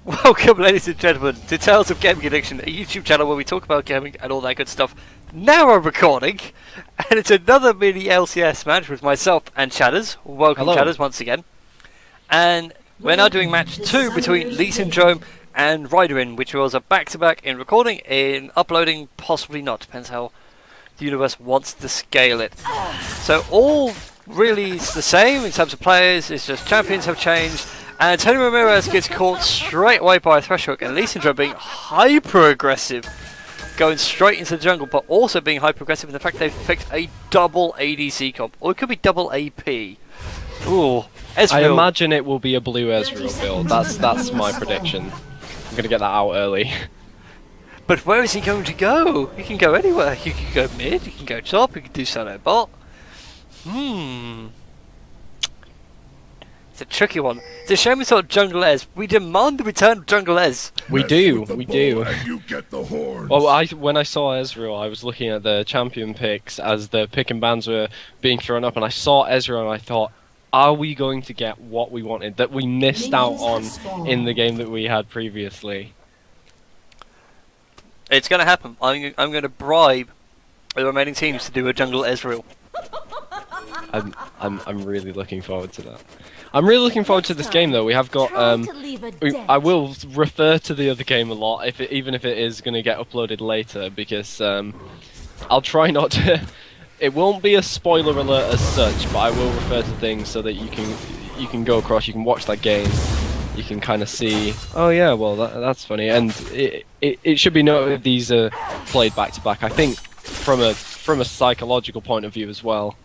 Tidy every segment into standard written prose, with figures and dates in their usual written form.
Welcome, ladies and gentlemen, to Tales of Gaming Addiction, a YouTube channel where we talk about gaming and all that good stuff. Now I'm recording, and it's another mini LCS match with myself and Chatters. Welcome, Hello. Chatters, once again. And we're now doing match 2 between LeeSyndrome and Ryderrin, which was a back-to-back in recording, in uploading, possibly not. Depends how the universe wants to scale it. So all really is the same in terms of players, it's just champions have changed. And Tony Ramirez gets caught straight away by a thresh hook, and LeeSyndrome being hyper aggressive, going straight into the jungle, but also being hyper aggressive in the fact they've picked a double ADC comp, or it could be double AP. Ooh, Ezreal. I imagine it will be a blue Ezreal build. That's my prediction. I'm gonna get that out early. But where is he going to go? He can go anywhere. You can go mid, you can go top, you can do solo bot. It's a tricky one. It's a shame it's not Jungle Ez. We demand the return of Jungle Ez. We do. You get the horns. Well, when I saw Ezreal, I was looking at the champion picks as the pick and bans were being thrown up, and I saw Ezreal and I thought, are we going to get what we wanted that we missed out on in the game that we had previously? It's going to happen. I'm going to bribe the remaining teams to do a Jungle Ezreal. I'm really looking forward to that. I'm really looking forward to this game, though. We have got. I will refer to the other game a lot, even if it is going to get uploaded later, because I'll try not to. It won't be a spoiler alert as such, but I will refer to things so that you can go across, you can watch that game, you can kind of see. Oh yeah, well that's funny, and it should be noted these are played back to back. I think from a psychological point of view as well.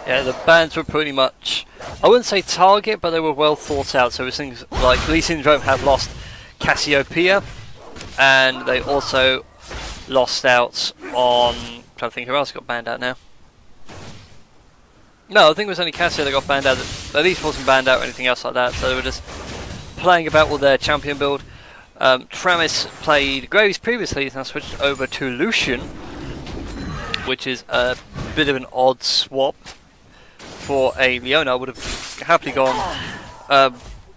Yeah, the bans were pretty much, I wouldn't say target, but they were well thought out. So it was things like LeeSyndrome have lost Cassiopeia, and they also lost out on, I'm trying to think who else got banned out now. No, I think it was only Cassio that got banned out. At least wasn't banned out or anything else like that. So they were just playing about with their champion build. Travis played Graves previously, he's now switched over to Lucian, which is a bit of an odd swap for a Leona. I would have happily gone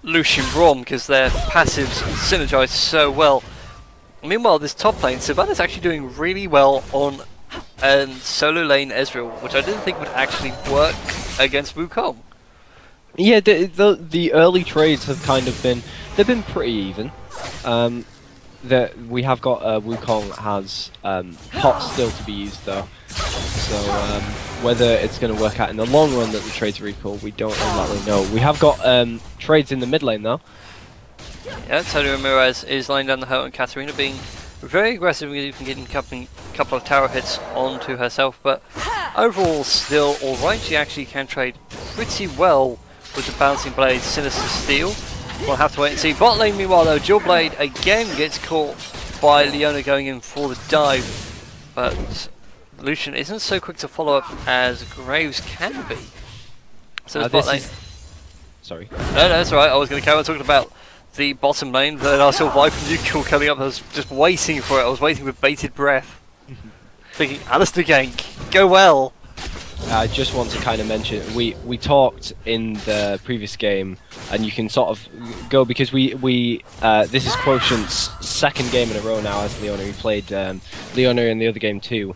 Lucian Braum because their passives synergize so well. Meanwhile, this top lane, Savannah's actually doing really well on solo lane Ezreal, which I didn't think would actually work against Wukong. Yeah, the early trades have kind of been, they've been pretty even. That we have got Wukong has pots still to be used though, so whether it's going to work out in the long run that the trades are equal, we don't exactly know. We have got trades in the mid lane though. Yeah, Tony Ramirez is laying down the hurt on Katarina, being very aggressive, even getting a couple of tower hits onto herself, but overall still alright. She actually can trade pretty well with the bouncing blade, Sinister Steel. We'll have to wait and see. Bot lane meanwhile though, Dual Blade again gets caught by Leona going in for the dive, but Lucian isn't so quick to follow up as Graves can be. So this bot lane. Sorry. No, that's alright. I was going to carry on talking about the bottom lane, but I saw Viper Nuclear coming up. I was just waiting for it. I was waiting with bated breath, thinking, Alistair gank, go well. I just want to kind of mention, we talked in the previous game, and you can sort of go, because this is Quotient's second game in a row now as Leona. We played Leona in the other game too.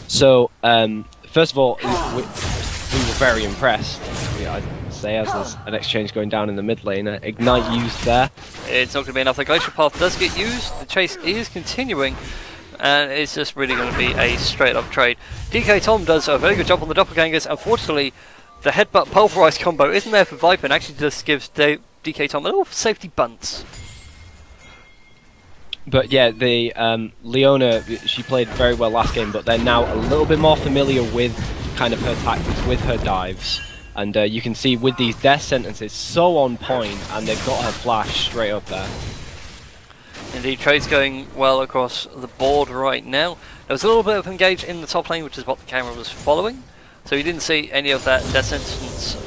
So first of all, we were very impressed. I'd say, as there's an exchange going down in the mid lane, Ignite used there. It's not going to be enough. The Glacial Path does get used. The chase is continuing, and it's just really going to be a straight up trade. DK Tom does a very good job on the doppelgangers. Unfortunately, the headbutt pulverize combo isn't there for Viper, and actually just gives DK Tom a little safety bunts. But yeah, the Leona, she played very well last game, but they're now a little bit more familiar with kind of her tactics, with her dives. And you can see with these death sentences so on point, and they've got her flash straight up there. Indeed, trades going well across the board right now. There was a little bit of engage in the top lane, which is what the camera was following. So you didn't see any of that death sentence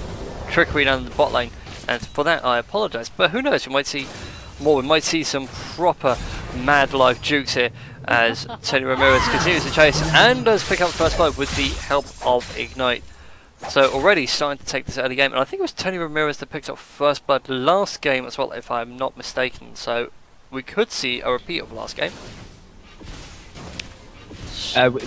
trickery down the bot lane. And for that, I apologise. But who knows, we might see more. We might see some proper mad life jukes here as Tony Ramirez continues to chase and does pick up the first blow with the help of Ignite. So already starting to take this early game, and I think it was Tony Ramirez that picked up first blood last game as well, if I'm not mistaken. So we could see a repeat of last game.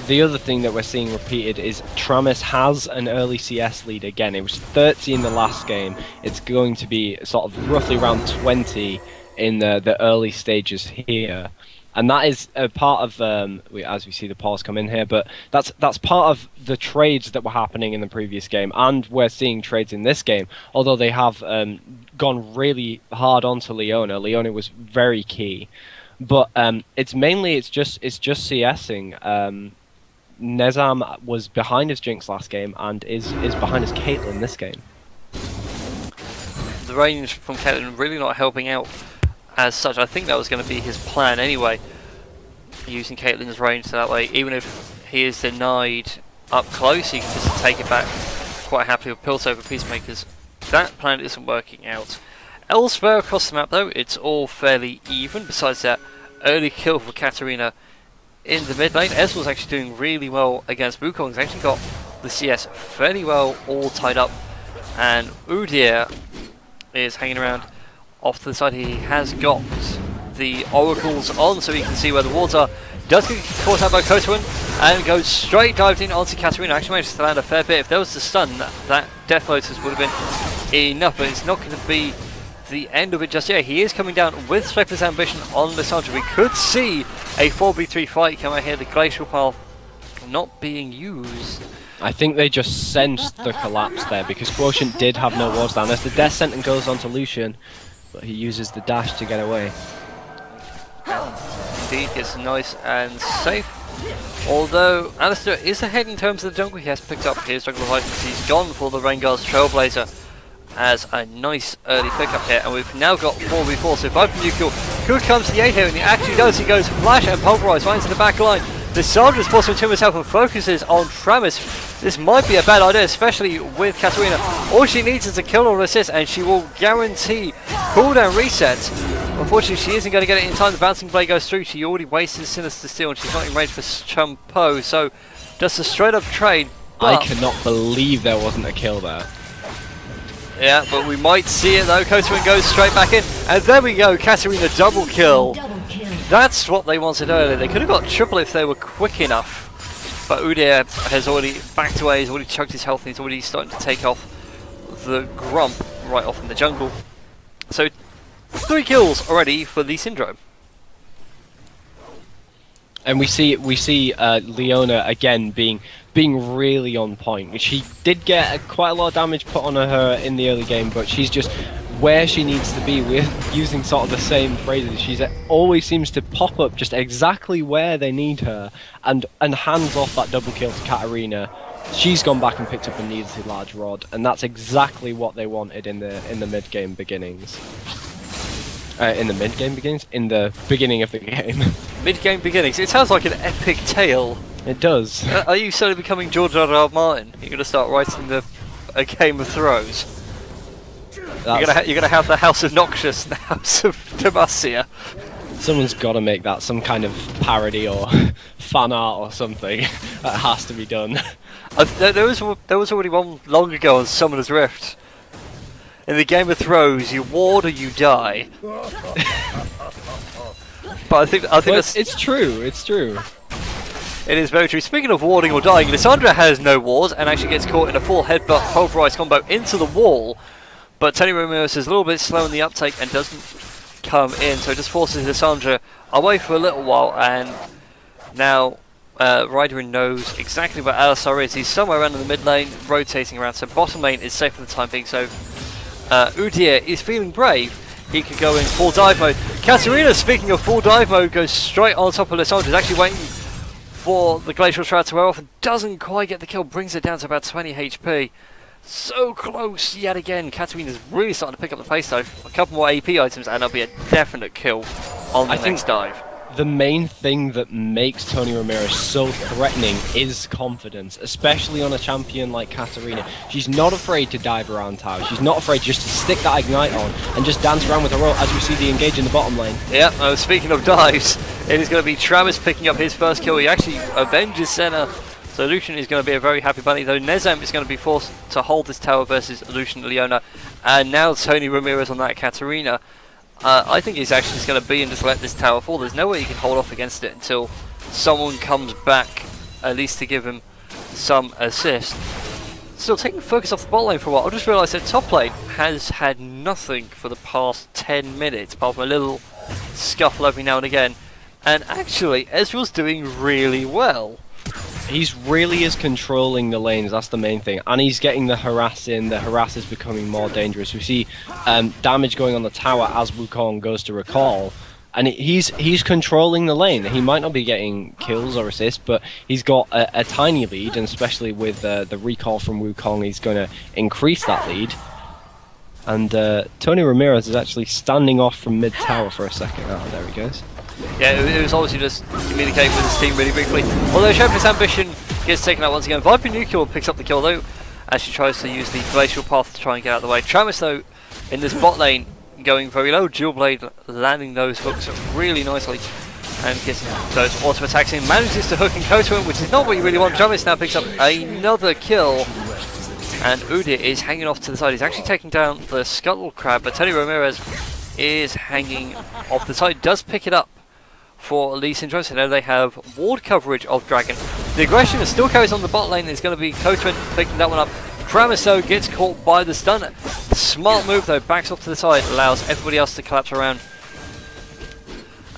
The other thing that we're seeing repeated is Tramis has an early CS lead again. It was 30 in the last game. It's going to be sort of roughly around 20 in the early stages here. And that is a part of, as we see the pause come in here, but that's part of the trades that were happening in the previous game, and we're seeing trades in this game, although they have gone really hard onto Leona. Leona was very key. But it's just CSing. Nezam was behind his Jinx last game and is behind his Caitlyn this game. The range from Caitlyn really not helping out as such. I think that was going to be his plan anyway, using Caitlyn's range so that way, even if he is denied up close, he can just take it back quite happily with Pills over Peacemakers. That plan isn't working out. Elsewhere across the map though, it's all fairly even, besides that early kill for Katarina in the mid lane. Ez was actually doing really well against Wukong. He's actually got the CS fairly well all tied up, and Udyr is hanging around off to the side. He has got the oracles on so he can see where the wards are. Does get caught out by Kotuan and goes straight dived in onto Katarina. Actually managed to land a fair bit. If there was the stun, that Death Lotus would have been enough, but it's not going to be the end of it just yet. He is coming down with Sweeper's Ambition on LeeSyndrome. We could see a 4v3 fight come out here. The Glacial Path not being used. I think they just sensed the collapse there, because Quotient did have no wards down. As the Death Sentence goes onto Lucian, but he uses the dash to get away. Indeed, it's nice and safe. Although Alistair is ahead in terms of the jungle. He has picked up his jungle license. He's gone for the Rengar's Trailblazer as a nice early pickup here, and we've now got 4v4. So if Viper Nuclear could come to the 8 here, and he actually does. He goes Flash and Pulverize right into the back line. LeeSyndra's forced him to himself and focuses on Tramis. This might be a bad idea, especially with Katarina. All she needs is a kill or assist, and she will guarantee cooldown reset. Unfortunately, she isn't going to get it in time. The Bouncing Blade goes through. She already wasted Sinister Steel, and she's not in range for Champo, so just a straight up trade. I cannot believe there wasn't a kill there. Yeah, but we might see it though. Kotuan goes straight back in, and there we go, Katarina double kill. That's what they wanted earlier. They could have got triple if they were quick enough, but Udyr has already backed away, he's already chugged his health, and he's already starting to take off the Grump right off in the jungle. So 3 kills already for LeeSyndrome. And we see Leona again being really on point. She did get quite a lot of damage put on her in the early game, but she's just where she needs to be. We're using sort of the same phrases. She always seems to pop up just exactly where they need her, and hands off that double kill to Katarina. She's gone back and picked up a needlessly large rod, and that's exactly what they wanted in the mid game beginnings. In the mid-game beginnings? In the beginning of the game. Mid-game beginnings? It sounds like an epic tale. It does. Are you suddenly becoming George R.R. Martin? You're going to start writing a Game of Thrones? You're going to have the House of Noxious and the House of Demacia. Someone's got to make that some kind of parody or fan art or something. That has to be done. There was already one long ago on Summoner's Rift. In the Game of Thrones, you ward or you die. But I think that's... It's true, it's true. It is very true. Speaking of warding or dying, LeeSyndra has no wards and actually gets caught in a full headbutt pulverized combo into the wall. But Tony Ramirez is a little bit slow in the uptake and doesn't come in, so it just forces LeeSyndra away for a little while, and now Ryderrin knows exactly where Alistar is. He's somewhere around in the mid lane, rotating around, so bottom lane is safe for the time being. So Udyr is feeling brave. He could go in full dive mode. Katarina, speaking of full dive mode, goes straight on top of LeeSyndra. He's actually waiting for the Glacial Shroud to wear off and doesn't quite get the kill. Brings it down to about 20 HP. So close yet again. Katarina's really starting to pick up the pace though. A couple more AP items and that'll be a definite kill on the next dive. The main thing that makes Tony Ramirez so threatening is confidence, especially on a champion like Katarina. She's not afraid to dive around tower. She's not afraid just to stick that ignite on and just dance around with her ult, as we see the engage in the bottom lane. Yeah, speaking of dives, it is going to be Travis picking up his first kill. He actually avenges Senna So Lucian is going to be a very happy bunny, though Nezam is going to be forced to hold this tower versus Lucian Leona. And now Tony Ramirez on that Katarina. I think he's actually just going to be and just let this tower fall. There's no way he can hold off against it until someone comes back, at least to give him some assist. Still taking focus off the bot lane for a while. I just realised that top lane has had nothing for the past 10 minutes, apart from a little scuffle every now and again. And actually, Ezreal's doing really well. He's really is controlling the lanes, that's the main thing. And he's getting the harass in, the harass is becoming more dangerous. We see damage going on the tower as Wukong goes to recall. And he's controlling the lane. He might not be getting kills or assists, but he's got a tiny lead, and especially with the recall from Wukong, he's going to increase that lead. And Tony Ramirez is actually standing off from mid-tower for a second. Oh, there he goes. Yeah, it was obviously just communicating with his team really briefly. Although Shepherd's ambition gets taken out once again. Viper Nuclear picks up the kill though, as she tries to use the glacial path to try and get out of the way. Travis though, in this bot lane, going very low. Dual Blade landing those hooks really nicely and getting those auto attacks in. Manages to hook and Koto in, which is not what you really want. Travis now picks up another kill. And Udyr is hanging off to the side. He's actually taking down the Scuttle Crab, but Tony Ramirez is hanging off the side. Does pick it up for LeeSyndrome, so now they have ward coverage of Dragon. The aggression still carries on the bot lane. It's going to be Kotuin picking that one up. Kramis though gets caught by the stun. Smart move though, backs off to the side, allows everybody else to collapse around.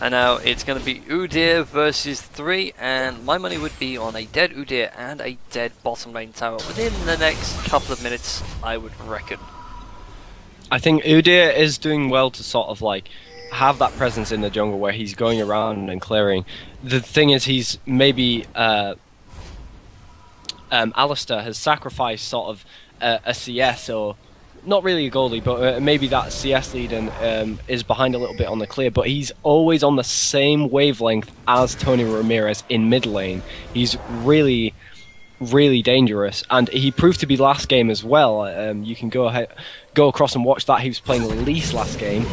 And now it's going to be Udyr versus 3, and my money would be on a dead Udyr and a dead bottom lane tower within the next couple of minutes, I would reckon. I think Udyr is doing well to sort of like have that presence in the jungle where he's going around and clearing. The thing is, he's maybe Alistair has sacrificed sort of a CS, or not really a goalie, but maybe that CS lead, and is behind a little bit on the clear, but he's always on the same wavelength as Tony Ramirez in mid lane. He's really dangerous, and he proved to be last game as well. You can go across and watch that. He was playing Lease last game.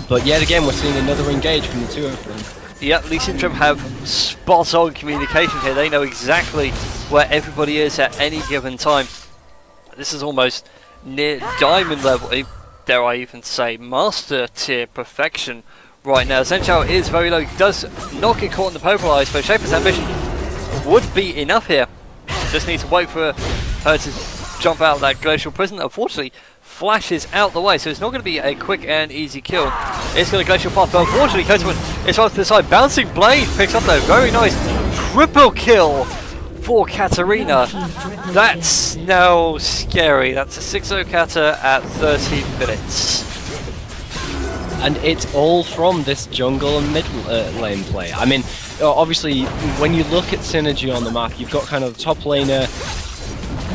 But yet again, we're seeing another engage from the two of them. Yep, LeeSyndrome have spot-on communication here. They know exactly where everybody is at any given time. This is almost near diamond level, dare I even say, master tier perfection right now. Zenchao is very low. He does not get caught in the polarized, but Shaper's ambition would be enough here. Just need to wait for her to jump out of that glacial prison. Unfortunately, flashes out the way, so it's not going to be a quick and easy kill. It's going to glacial path, but unfortunately Kotuin is off to the side. Bouncing Blade picks up though, very nice. Triple kill for Katarina. That's now scary. That's a 6-0 Kata at 13 minutes. And it's all from this jungle and mid lane play. I mean, obviously, when you look at synergy on the map, you've got kind of the top laner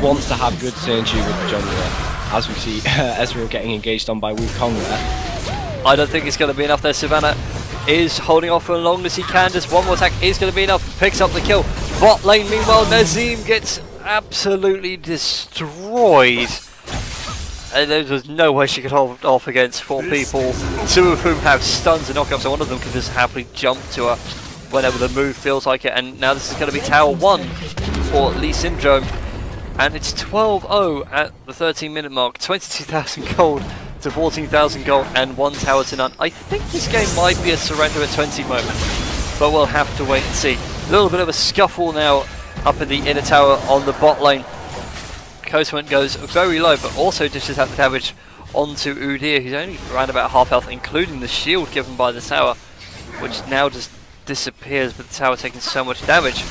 wants to have good synergy with the jungler, as we see Ezreal getting engaged on by Wukong there. I don't think it's going to be enough there. Savannah is holding off for as long as he can. Just one more attack is going to be enough. Picks up the kill. Bot lane, meanwhile, Nazim gets absolutely destroyed. And there was no way she could hold off against 4 people, 2 of whom have stuns and knockouts, so one of them can just happily jump to her whenever the move feels like it. And now this is going to be Tower 1 for LeeSyndrome. And it's 12-0 at the 13-minute mark. 22,000 gold to 14,000 gold and 1 tower to none. I think this game might be a surrender at 20 moment, but we'll have to wait and see. A little bit of a scuffle now up in the inner tower on the bot lane. Kotuin goes very low, but also dishes out the damage onto Udyr, who's only around about half health, including the shield given by the tower, which now just disappears with the tower taking so much damage.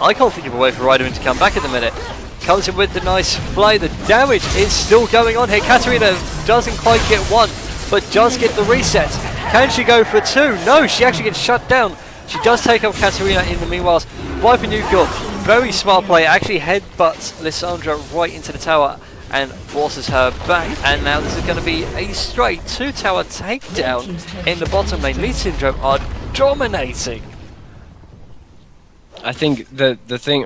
I can't think of a way for Ryderrin to come back at the minute. Comes in with the nice fly. The damage is still going on here. Katarina doesn't quite get 1, but does get the reset. Can she go for 2? No, she actually gets shut down. She does take up Katarina in the meanwhile. Viper Nuclear, very smart play, actually headbutts Lissandra right into the tower and forces her back. And now this is going to be a straight 2-tower takedown in the bottom lane. LeeSyndrome are dominating. I think the thing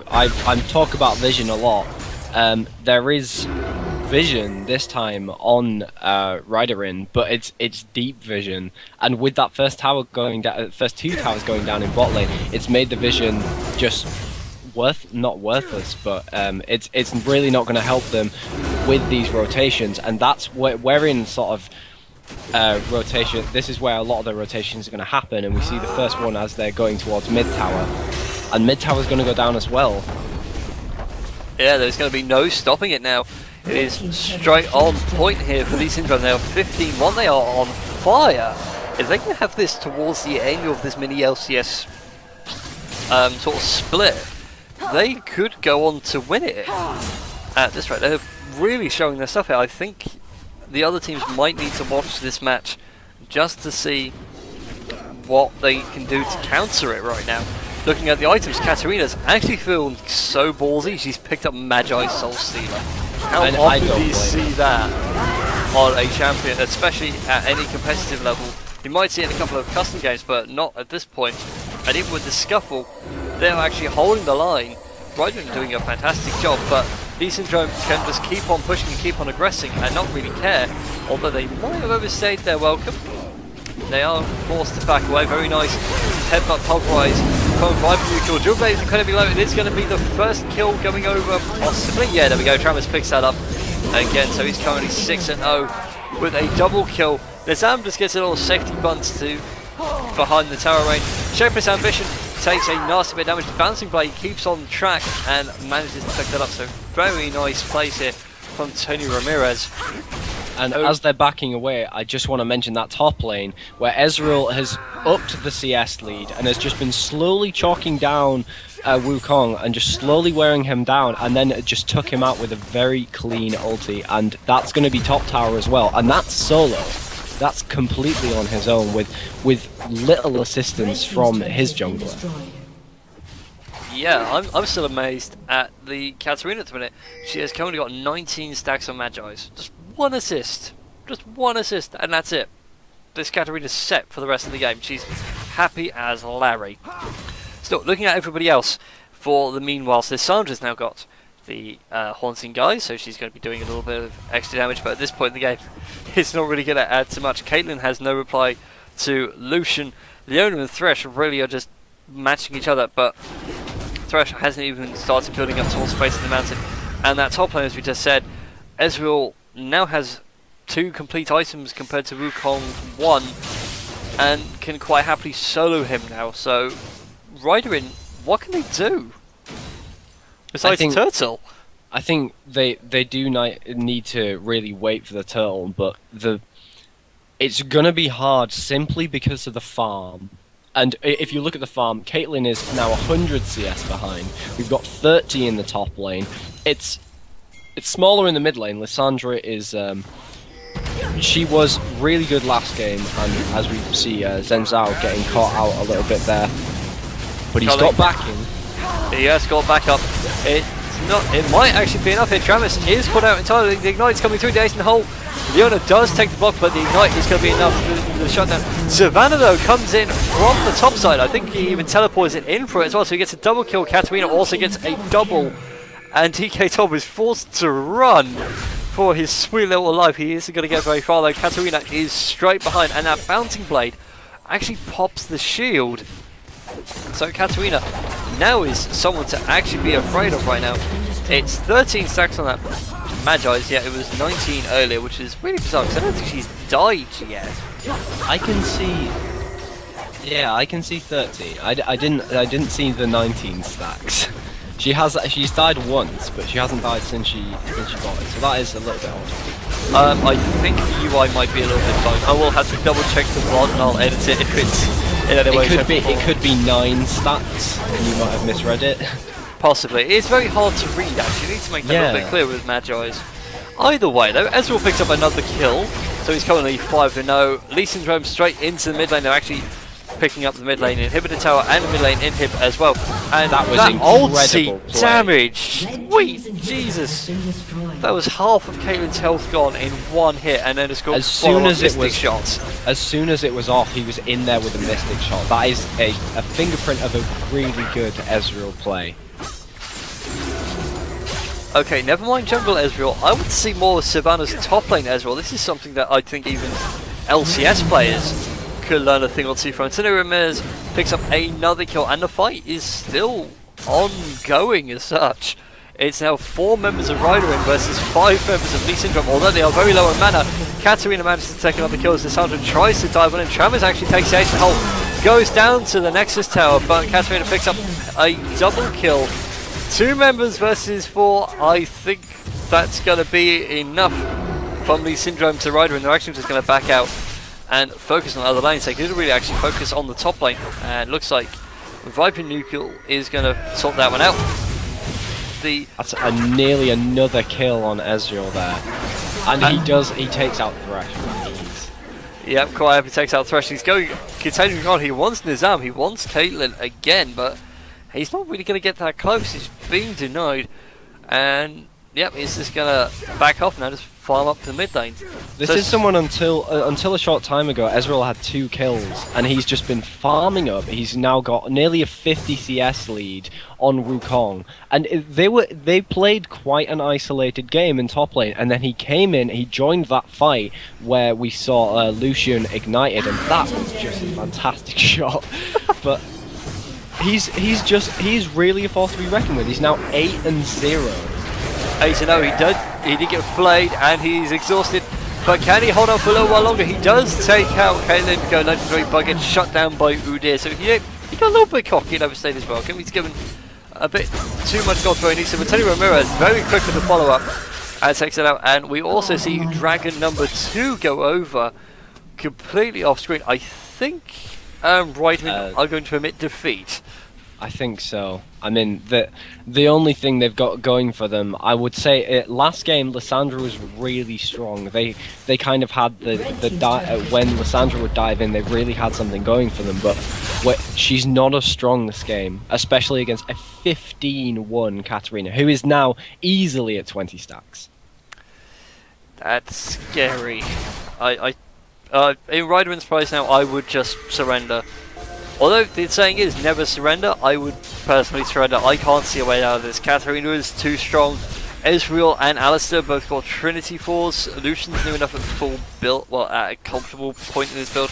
I'm talk about vision a lot. There is vision this time on Ryderrin, but it's deep vision, and with that first tower going down, first 2 towers going down in bot lane, it's made the vision just not worthless, but it's really not going to help them with these rotations, and that's we're in sort of rotation. This is where a lot of the rotations are going to happen, and we see the first one as they're going towards mid tower, and mid tower is going to go down as well. Yeah, there's going to be no stopping it now. It is straight on point here for LeeSyndrome. They are 15-1. They are on fire. If they can have this towards the end of this mini LCS sort of split, they could go on to win it at this rate. They're really showing their stuff here. I think the other teams might need to watch this match just to see what they can do to counter it right now. Looking at the items, Katarina's actually feeling so ballsy. She's picked up Magi Soul Stealer. How often do you see that on a champion, especially at any competitive level? You might see it in a couple of custom games, but not at this point. And even with the scuffle, they're actually holding the line. Ryderrin doing a fantastic job, but LeeSyndrome can just keep on pushing and keep on aggressing and not really care. Although they might have overstayed their welcome. They are forced to back away. Very nice headbutt pulverize from Ryderrin. Jewelblade is incredibly low. It is going to be the first kill going over, possibly. Yeah, there we go. Travis picks that up again, so he's currently 6-0 with a double kill. LeeSyndrome just gets a little safety bunt to behind the tower range. Shaper's Ambition takes a nasty bit of damage. The Bouncing Blade keeps on track and manages to pick that up. So very nice plays here from Tony Ramirez. And as they're backing away, I just want to mention that top lane where Ezreal has upped the CS lead and has just been slowly chalking down Wukong and just slowly wearing him down, and then it just took him out with a very clean ulti, and that's going to be top tower as well, and that's solo. That's completely on his own with little assistance from his jungler. Yeah, I'm still amazed at the Katarina at the minute. She has currently got 19 stacks on Magi's. Just one assist, and that's it. This Katarina's set for the rest of the game. She's happy as Larry. Still, looking at everybody else, for the meanwhile, Lissandra's now got the Haunting Guy, so she's going to be doing a little bit of extra damage, but at this point in the game, it's not really going to add too much. Caitlyn has no reply to Lucian. Leona and Thresh really are just matching each other, but Thresh hasn't even started building up towards space in the mountain. And that top lane, as we just said, Ezreal now has 2 complete items compared to Wukong 1, and can quite happily solo him now. So, Ryderrin, what can they do? Besides Turtle? I think they do need to really wait for the turtle, but it's gonna be hard simply because of the farm. And if you look at the farm, Caitlyn is now 100 CS behind. We've got 30 in the top lane. It's smaller in the mid lane. Lissandra is she was really good last game, and as we see Zenzao getting caught out a little bit there, but he's got backing. He has got back up. It might actually be enough here. Travis is put out entirely. The Ignite's coming through the ace in the hole. Leona does take the block, but the Ignite is going to be enough for the shutdown. Savannah, though, comes in from the top side. I think he even teleports it in for it as well, so he gets a double kill. Katarina also gets a double, and TK Tom is forced to run for his sweet little life. He isn't going to get very far, though. Katarina is straight behind, and that Bouncing Blade actually pops the shield. So Katarina now is someone to actually be afraid of right now. It's 13 stacks on that Magi's, yeah, it was 19 earlier, which is really bizarre because I don't think she's died yet. I can see 30. I didn't see the 19 stacks. She's died once, but she hasn't died since she got it, so that is a little bit odd. I think the UI might be a little bit bugged. I will have to double check the VOD and I'll edit it if it's in any way. It could be 9 stacks, and you might have misread it. Possibly. It's very hard to read, actually. You need to make that a little bit clear with Magi's. Either way, though, Ezreal picks up another kill, so he's currently 5-0. LeeSyndrome straight into the mid lane. They're actually picking up the mid lane inhibitor tower and the mid lane inhib as well. And that was incredible damage. Sweet Jesus. That was half of Caitlyn's health gone in one hit, and then it's got mystic shots. As soon as it was off, he was in there with a mystic shot. That is a fingerprint of a really good Ezreal play. Okay, never mind jungle Ezreal. I would see more Savannah's top lane Ezreal. This is something that I think even LCS players could learn a thing or two from. Tony Ramirez picks up another kill, and the fight is still ongoing as such. It's now 4 members of Ryderrin versus 5 members of LeeSyndrome. Although they are very low on mana, Katarina manages to take another kill as LeeSyndrome tries to dive on him. Travis actually takes the ace and hold, goes down to the Nexus Tower, but Katarina picks up a double kill. 2 members versus 4. I think that's going to be enough from LeeSyndrome to Ryderrin. They're actually just going to back out and focus on other lanes. They could really actually focus on the top lane, and looks like Viper Nuclear is going to sort that one out. That's nearly another kill on Ezreal there, and he takes out Thresh with ease. Yep, quite happy takes out Thresh. He's continuing on. He wants Nizam, he wants Caitlyn again, but he's not really going to get that close. He's being denied, and yep, he's just going to back off now, just farm up to the mid lane. This is someone until a short time ago, Ezreal had 2 kills, and he's just been farming up. He's now got nearly a 50 CS lead on Looong, and they played quite an isolated game in top lane, and then he came in, he joined that fight where we saw Lucian ignited, and that was just a fantastic shot. But he's really a force to be reckoned with. He's now 8-0. 8-0, he did get flayed and he's exhausted, but can he hold on for a little while longer? He does take out Caitlyn, go 93, but gets shut down by Udyr, so he got a little bit cocky and overstayed his welcome. He's given a bit too much gold throwing. So Tony Ramirez very quick with the follow-up and takes it out, and we also see Dragon number 2 go over completely off screen. I think Ryderrin are going to admit defeat. I think so. I mean, the only thing they've got going for them, I would say, last game Lysandra was really strong. They kind of had when Lysandra would dive in, they really had something going for them. But she's not as strong this game, especially against a 15-1 Katarina, who is now easily at 20 stacks. That's scary. In Ryderrin's price now, I would just surrender. Although the saying is never surrender, I would personally surrender. I can't see a way out of this. Katarina is too strong. Ezreal and Alistair both got Trinity 4s. Lucian's new enough at full build, well, at a comfortable point in his build.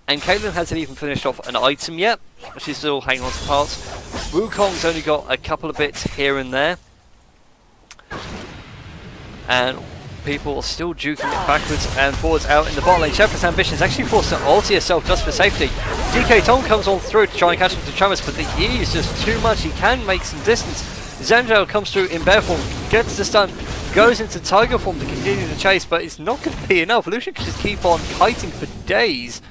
And Caitlyn hasn't even finished off an item yet. She's still hanging on to parts. Wukong's only got a couple of bits here and there. And people are still juking it backwards and forwards out in the bot lane. Shepherd's Ambition is actually forced to ulti herself just for safety. DK Tom comes on through to try and catch him to Travis, but the E is just too much. He can make some distance. Zandale comes through in bear form, gets the stun, goes into tiger form to continue the chase, but it's not going to be enough. Lucian can just keep on kiting for days.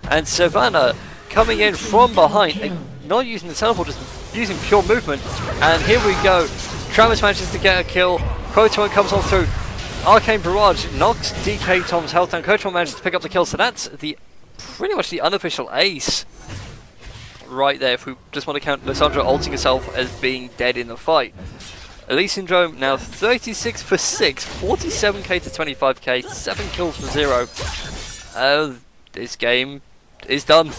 And Savannah coming in from behind, and not using the teleport, just using pure movement. And here we go. Travis manages to get a kill. Proton comes on through. Arcane Barrage knocks DK Tom's health down. Coachman manages to pick up the kill, so that's pretty much the unofficial ace right there, if we just want to count Lysandra ulting herself as being dead in the fight. LeeSyndrome now 36 for 6, 47k to 25k, 7 kills for 0. This game is done.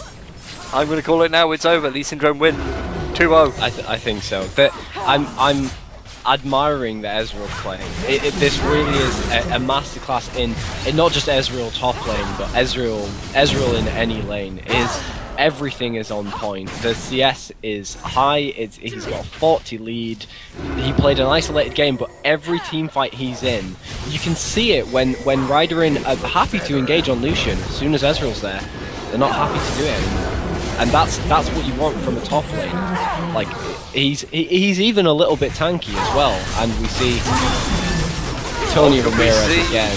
I'm going to call it now, it's over. LeeSyndrome win 2-0. I think so. I'm admiring the Ezreal playing. This really is a masterclass in not just Ezreal top lane, but Ezreal in any lane. Everything is on point. The CS is high. He's got a 40 lead. He played an isolated game, but every team fight he's in, you can see it when Ryderrin are happy to engage on Lucian. As soon as Ezreal's there, they're not happy to do it anymore. And that's what you want from a top lane. Like he's even a little bit tanky as well. And we see Tony Ramirez again.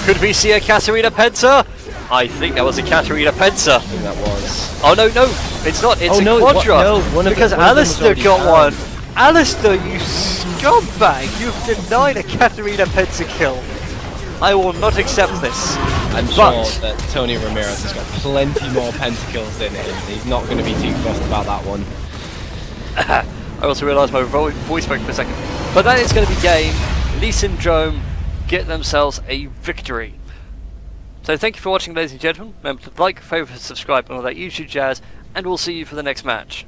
Could we see a Katarina Penta? I think that was a Katarina Penta. I think that was. Oh no, it's not. It's a Quadra. Because Alistair got one. Alistair, you scumbag! You've denied a Katarina Penta kill. I will not accept this. I'm sure that Tony Ramirez has got plenty more pentakills in him. He's not going to be too fussed about that one. I also realised my voice broke for a second. But that is going to be game. LeeSyndrome get themselves a victory. So thank you for watching, ladies and gentlemen. Remember to like, favourite, subscribe and all that YouTube jazz. And we'll see you for the next match.